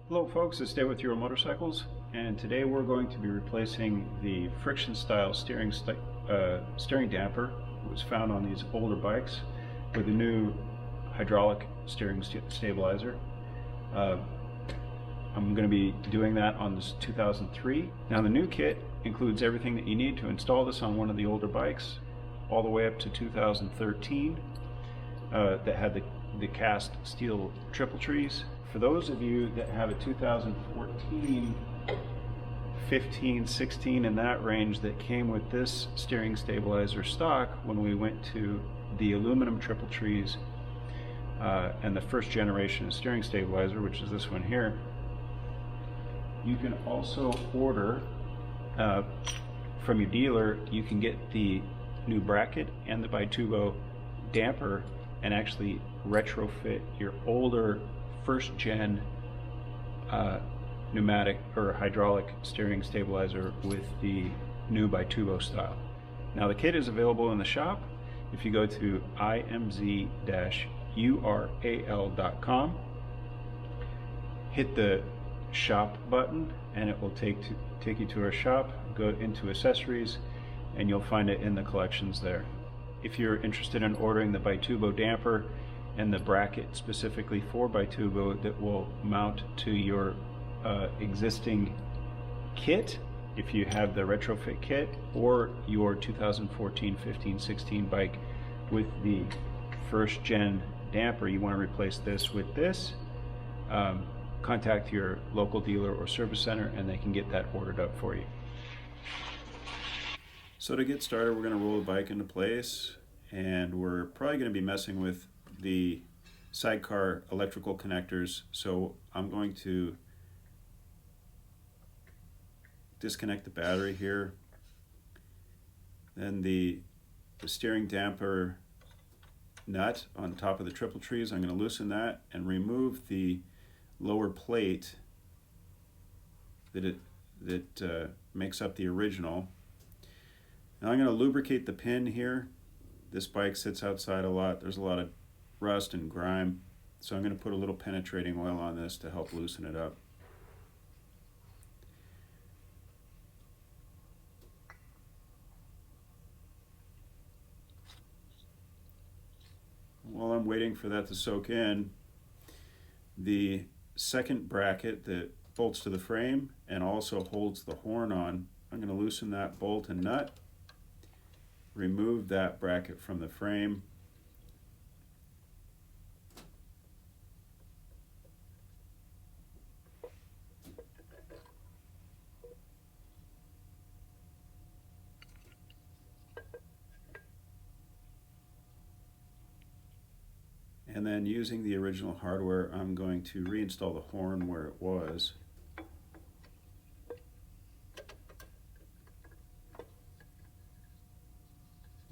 Hello folks, it's Dave with URAL Motorcycles, and today we're going to be replacing the friction style steering damper that was found on these older bikes with a new hydraulic steering stabilizer. I'm going to be doing that on this 2003. Now the new kit includes everything that you need to install this on one of the older bikes all the way up to 2013 that had the cast steel triple trees. For those of you that have a 2014, 15, 16 in that range that came with this steering stabilizer stock when we went to the aluminum triple trees and the first generation of steering stabilizer, which is this one here, you can also order from your dealer. You can get the new bracket and the bitubo damper and actually retrofit your older first gen pneumatic or hydraulic steering stabilizer with the new bitubo style. Now the kit is available in the shop. If you go to imz-ural.com, hit the shop button and it will take you to our shop. Go into accessories and you'll find it in the collections there. If you're interested in ordering the bitubo damper and the bracket specifically for bitubo that will mount to your existing kit, if you have the retrofit kit, or your 2014, 15, 16 bike with the first gen damper, you want to replace this with this, contact your local dealer or service center and they can get that ordered up for you. So to get started, we're going to roll the bike into place, and we're probably going to be messing with the sidecar electrical connectors. So I'm going to disconnect the battery here. Then the steering damper nut on top of the triple trees, I'm going to loosen that and remove the lower plate that makes up the original. Now I'm going to lubricate the pin here. This bike sits outside a lot. There's a lot of rust and grime, so I'm going to put a little penetrating oil on this to help loosen it up. While I'm waiting for that to soak in, the second bracket that bolts to the frame and also holds the horn on, I'm going to loosen that bolt and nut, remove that bracket from the frame, and then using the original hardware, I'm going to reinstall the horn where it was.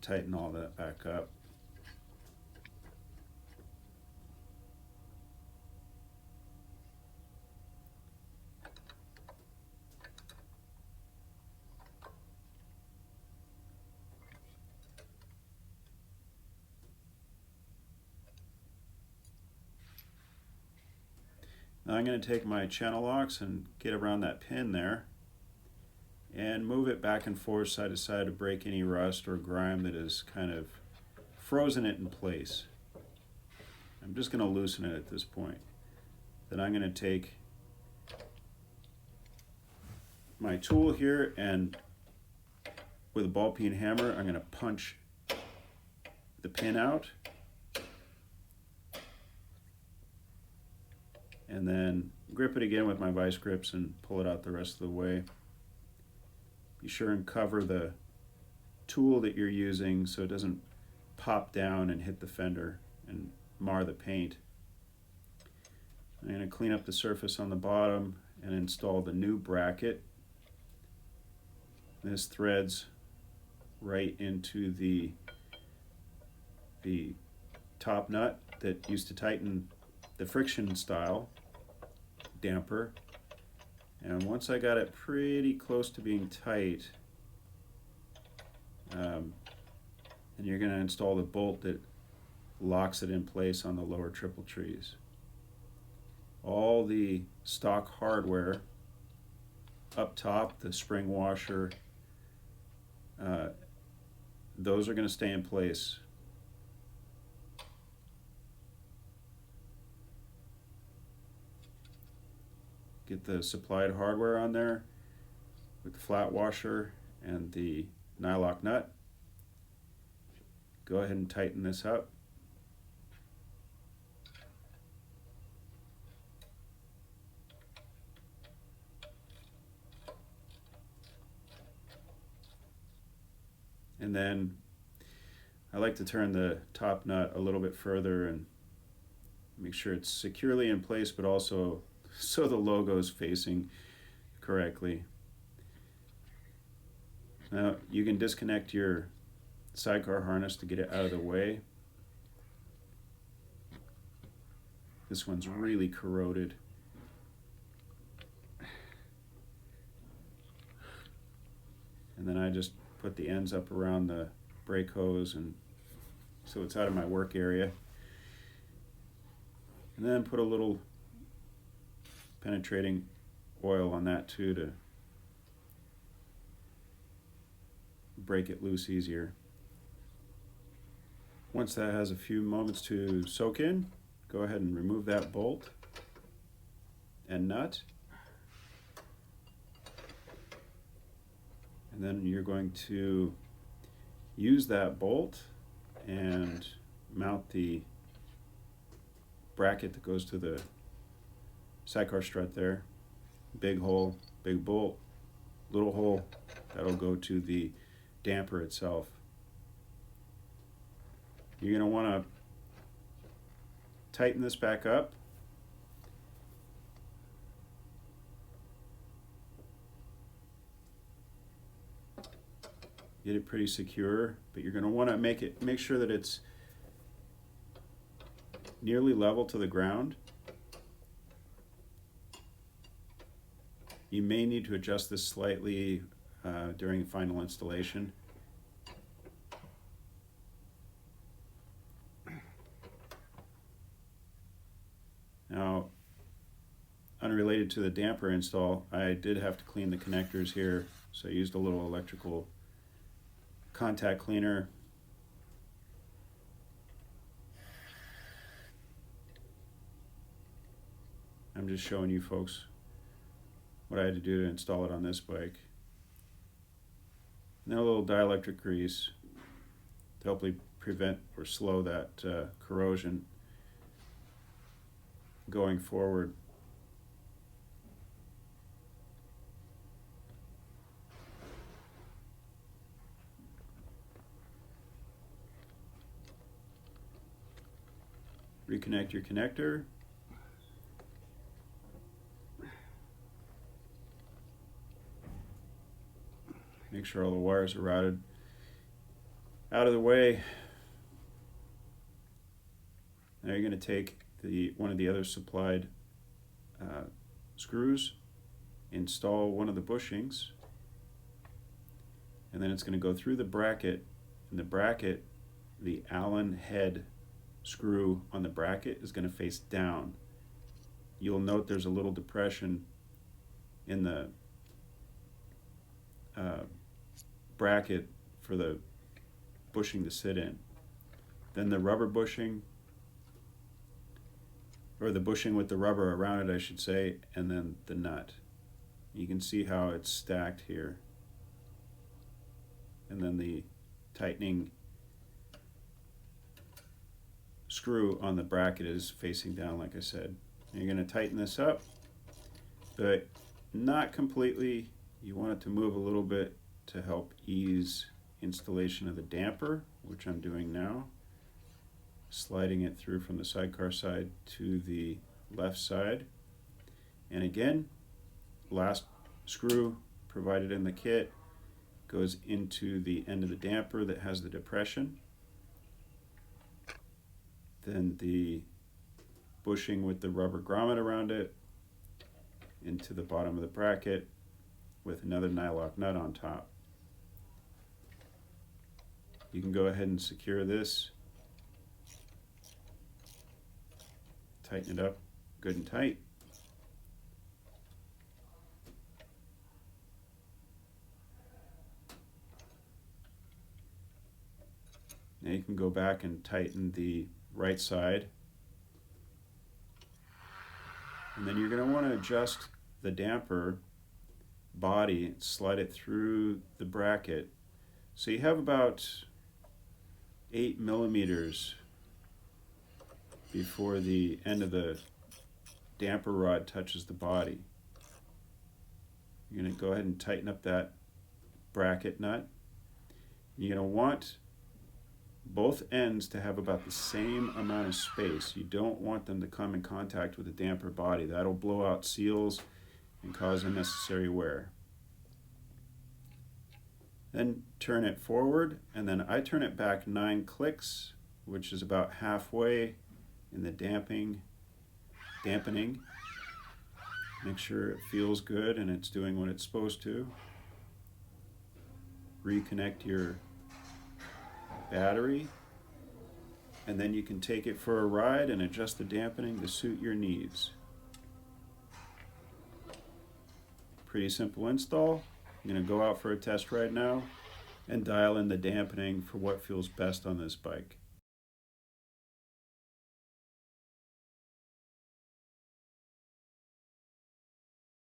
Tighten all that back up. Now I'm going to take my channel locks and get around that pin there and move it back and forth side to side to break any rust or grime that has kind of frozen it in place. I'm just going to loosen it at this point. Then I'm going to take my tool here and with a ball peen hammer I'm going to punch the pin out and then grip it again with my vice grips and pull it out the rest of the way. Be sure and cover the tool that you're using so it doesn't pop down and hit the fender and mar the paint. I'm going to clean up the surface on the bottom and install the new bracket. This threads right into the top nut that used to tighten the friction style damper. And once I got it pretty close to being tight, and you're going to install the bolt that locks it in place on the lower triple trees. all the stock hardware up top, the spring washer, those are going to stay in place. Get the supplied hardware on there with the flat washer and the nylock nut. Go ahead and tighten this up. And then I like to turn the top nut a little bit further and make sure it's securely in place, but also so the logo is facing correctly. Now you can disconnect your sidecar harness to get it out of the way. This one's really corroded. And then I just put the ends up around the brake hose, and so it's out of my work area. And then put a little penetrating oil on that too to break it loose easier. Once that has a few moments to soak in, go ahead and remove that bolt and nut. And then you're going to use that bolt and mount the bracket that goes to the sidecar strut there. Big hole, big bolt, little hole, that'll go to the damper itself. You're going to want to tighten this back up. Get it pretty secure, but you're going to want to make sure that it's nearly level to the ground. You may need to adjust this slightly during final installation. Now, unrelated to the damper install, I did have to clean the connectors here, so I used a little electrical contact cleaner. I'm just showing you folks what I had to do to install it on this bike. And then a little dielectric grease to hopefully prevent or slow that corrosion going forward. Reconnect your connector. Make sure all the wires are routed out of the way. Now you're going to take one of the other supplied screws, install one of the bushings, and then it's going to go through the bracket. And the bracket, the Allen head screw on the bracket is going to face down. You'll note there's a little depression in the bracket for the bushing to sit in. Then the rubber bushing, or the bushing with the rubber around it I should say, and then the nut. You can see how it's stacked here. And then the tightening screw on the bracket is facing down, like I said. And you're going to tighten this up, but not completely. You want it to move a little bit to help ease installation of the damper, which I'm doing now. Sliding it through from the sidecar side to the left side. And again, last screw provided in the kit goes into the end of the damper that has the depression. Then the bushing with the rubber grommet around it into the bottom of the bracket with another nylock nut on top. You can go ahead and secure this, tighten it up good and tight. Now you can go back and tighten the right side. And then you're going to want to adjust the damper body, slide it through the bracket. So you have about 8 millimeters before the end of the damper rod touches the body. You're going to go ahead and tighten up that bracket nut. You're going to want both ends to have about the same amount of space. You don't want them to come in contact with the damper body. That'll blow out seals and cause unnecessary wear. Then turn it forward, and then I turn it back 9 clicks, which is about halfway in the dampening. Make sure it feels good and it's doing what it's supposed to. Reconnect your battery, and then you can take it for a ride and adjust the dampening to suit your needs. Pretty simple install. I'm going to go out for a test ride now and dial in the dampening for what feels best on this bike.